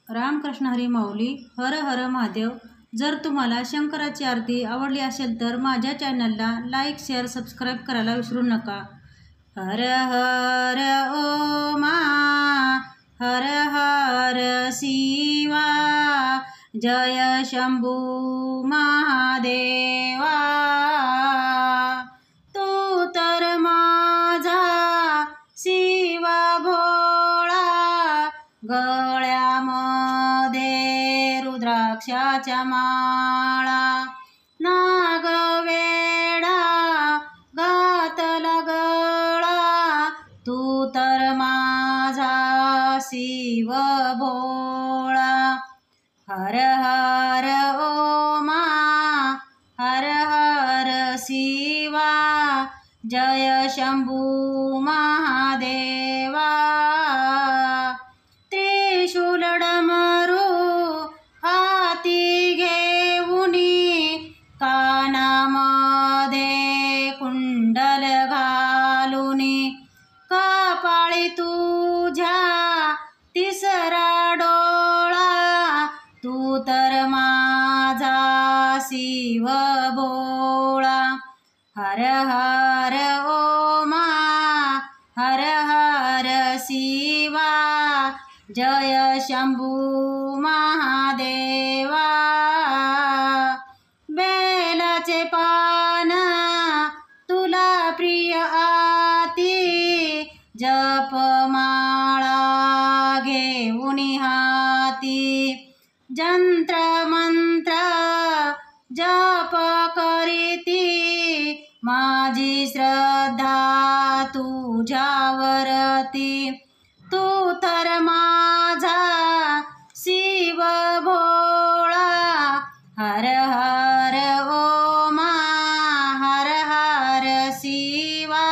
रामकृष्ण हरी माऊली. हर हर महादेव. जर तुम्हाला शंकराची आरती आवडली असेल तर माझ्या चॅनलला लाईक, शेअर, सबस्क्राईब करायला विसरू नका. हर हर ओमा, हर हर शिवा, जय शंभू महादेवा. तू तर माझा शिवा भोळा, गळ्यामध्ये रुद्राक्षाच्या माळा. नागवेडा घातला गळा, तू तर माझा शिव भोळा. हर हर ओमा, हर हर शिवा, जय शंभू महादेवा. त्रिशूल डमरू हाती घेऊनी, कानामध्ये कुंडल घालूनी, कपाळी तुझ्या तिसरा डोळा, तू तर माझा शिव भोळा. हर हर ओमा, हर हर शिवा, जय शंभू महादेवा. बेलाचे पान तुला प्रिय आती, जपमाळा घेऊनी हाती. जंत्र मंत्र जप करीती, माझी श्रद्धा तुझ्यावरती. तू तर माझा शिव भोळा. हर हर ओमा, हर हर शिवा,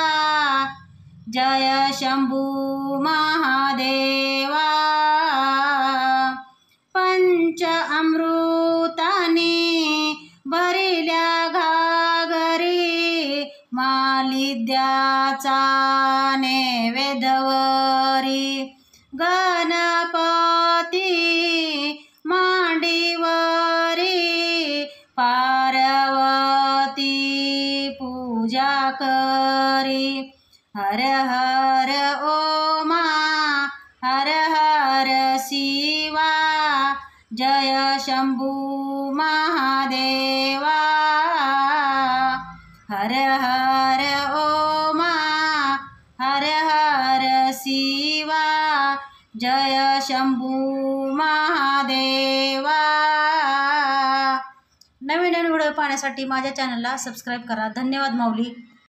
जय शंभू महादेवा. पंच अमृतानी भरिल्या घागरी, मालिद्याचा नैवेद्यवरी. गणपती मांडीवरी, पार्वती पूजा करी. हर हर ओमा, हर हर शिवा, जय शंभू महादेवा. हर हर ओमा, हर हर शिवा, जय शंभू महादेवा. नवीन व्हिडिओ पाहण्यासाठी माझ्या चॅनलला सबस्क्राईब करा. धन्यवाद माऊली.